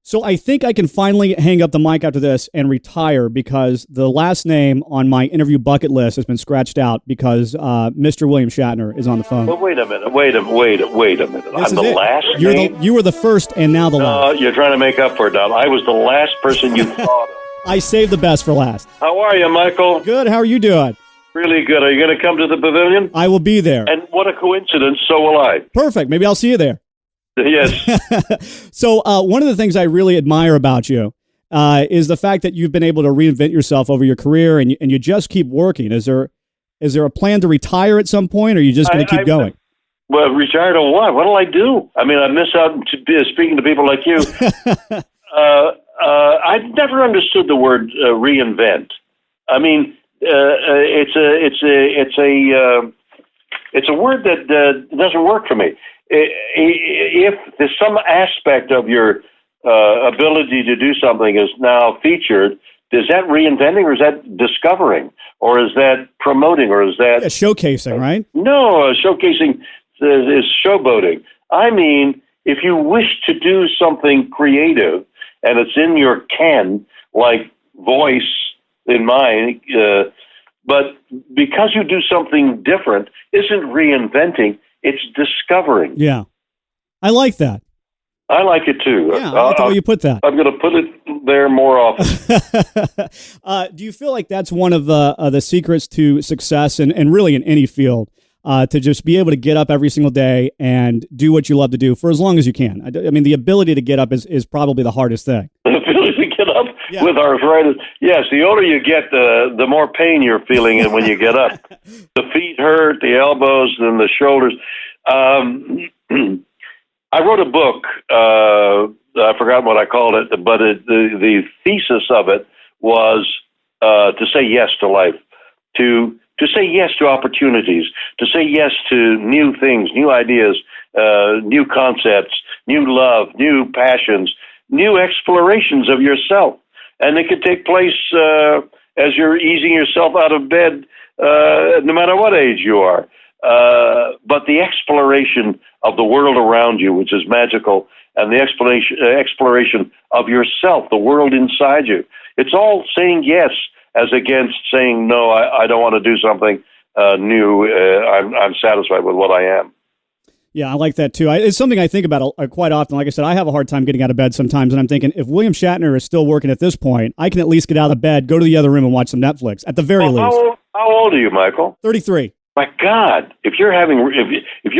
So I think I can finally hang up the mic after this and retire because the last name on my interview bucket list has been scratched out because Mr. William Shatner is on the phone. Well, wait a minute. I'm the last name? You were the first and now the last. You're trying to make up for it, Don. I was the last person you thought of. I saved the best for last. How are you, Michael? Good. How are you doing? Really good. Are you going to come to the pavilion? I will be there. And what a coincidence. So will I. Perfect. Maybe I'll see you there. Yes. So one of the things I really admire about you is the fact that you've been able to reinvent yourself over your career and you just keep working. Is there a plan to retire at some point, or are you just going to keep going? Well, retire to what? What'll I do? I mean, I miss out speaking to people like you. I've never understood the word reinvent. I mean, it's a word that doesn't work for me. If there's some aspect of your ability to do something is now featured, is that reinventing, or is that discovering, or is that promoting, or is that showcasing? Right? No, showcasing is showboating. I mean, if you wish to do something creative and it's in your ken, like voice in mine, but because you do something different, isn't reinventing. It's discovering. Yeah. I like that. I like it too. Yeah, I like the way you put that. I'm going to put it there more often. Do you feel like that's one of the secrets to success and really in any field, to just be able to get up every single day and do what you love to do for as long as you can? I mean, the ability to get up is probably the hardest thing. The ability to get up with arthritis. Yes, the older you get, the more pain you're feeling when you get up. The feet hurt, the elbows, and the shoulders. I wrote a book. I forgot what I called it, but the thesis of it was to say yes to life, to say yes to opportunities, to say yes to new things, new ideas, new concepts, new love, new passions, new explorations of yourself. And it could take place as you're easing yourself out of bed, no matter what age you are. But the exploration of the world around you, which is magical, and the exploration of yourself, the world inside you. It's all saying yes as against saying, no, I don't want to do something new. I'm satisfied with what I am. Yeah, I like that too. It's something I think about quite often. Like I said, I have a hard time getting out of bed sometimes, and I'm thinking, if William Shatner is still working at this point, I can at least get out of bed, go to the other room, and watch some Netflix, at the very least. How old are you, Michael? 33. My God, if you're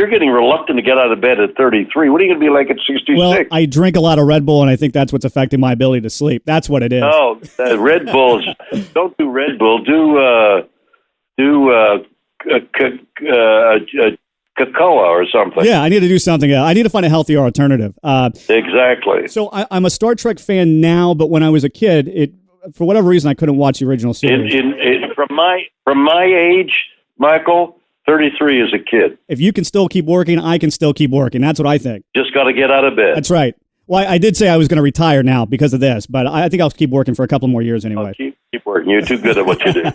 getting reluctant to get out of bed at 33, what are you going to be like at 66? Well, I drink a lot of Red Bull, and I think that's what's affecting my ability to sleep. That's what it is. Oh, Red Bulls. Don't do Red Bull. Do cocoa or something. Yeah, I need to do something. I need to find a healthier alternative. Exactly. So I'm a Star Trek fan now, but when I was a kid, for whatever reason, I couldn't watch the original series. From my age, Michael, 33 is a kid. If you can still keep working, I can still keep working. That's what I think. Just got to get out of bed. That's right. Well, I did say I was going to retire now because of this, but I think I'll keep working for a couple more years anyway. Keep working. You're too good at what you do.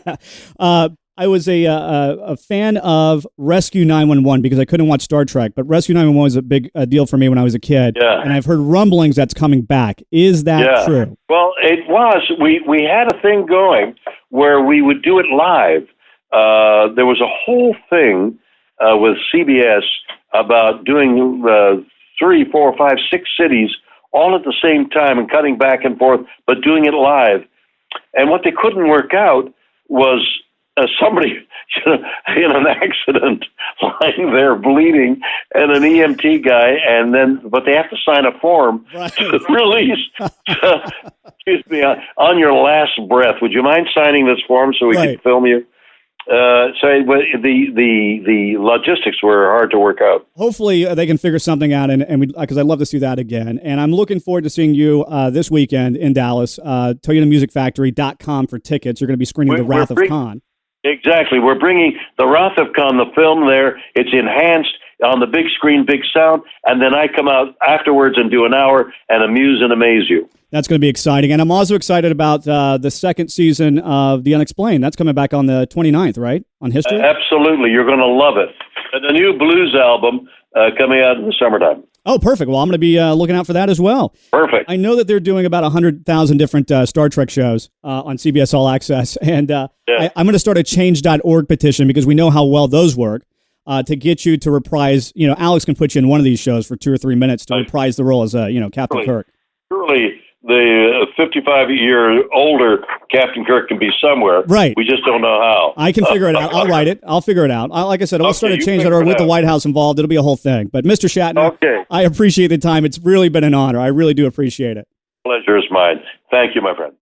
I was a fan of Rescue 911 because I couldn't watch Star Trek, but Rescue 911 was a big deal for me when I was a kid. Yeah. And I've heard rumblings that's coming back. Is that true? Well, it was. We had a thing going where we would do it live. There was a whole thing with CBS about doing 3, 4, 5, 6 cities all at the same time and cutting back and forth, but doing it live. And what they couldn't work out was somebody in an accident lying there bleeding and an EMT guy, but they have to sign a form to release. Excuse me, on your last breath. Would you mind signing this form so we can film you? But the logistics were hard to work out. Hopefully they can figure something out, and because I'd love to see that again. And I'm looking forward to seeing you this weekend in Dallas. ToyotaMusicFactory.com for tickets. You're going to be screening The Wrath of Khan. Exactly. We're bringing The Wrath of Khan, the film there. It's enhanced on the big screen, big sound, and then I come out afterwards and do an hour and amuse and amaze you. That's going to be exciting. And I'm also excited about the second season of The Unexplained. That's coming back on the 29th, right? On History? Absolutely. You're going to love it. And the new blues album coming out in the summertime. Oh, perfect. Well, I'm going to be looking out for that as well. Perfect. I know that they're doing about 100,000 different Star Trek shows on CBS All Access, and I'm going to start a change.org petition because we know how well those work to get you to reprise. You know, Alex can put you in one of these shows for 2 or 3 minutes to reprise the role as Captain Kirk. Surely the 55-year older Captain Kirk can be somewhere. Right. We just don't know how. I can figure it out. I'll write it. I'll figure it out. Like I said, I'll start a change.org with the White House involved. It'll be a whole thing. But Mr. Shatner, I appreciate the time. It's really been an honor. I really do appreciate it. Pleasure is mine. Thank you, my friend.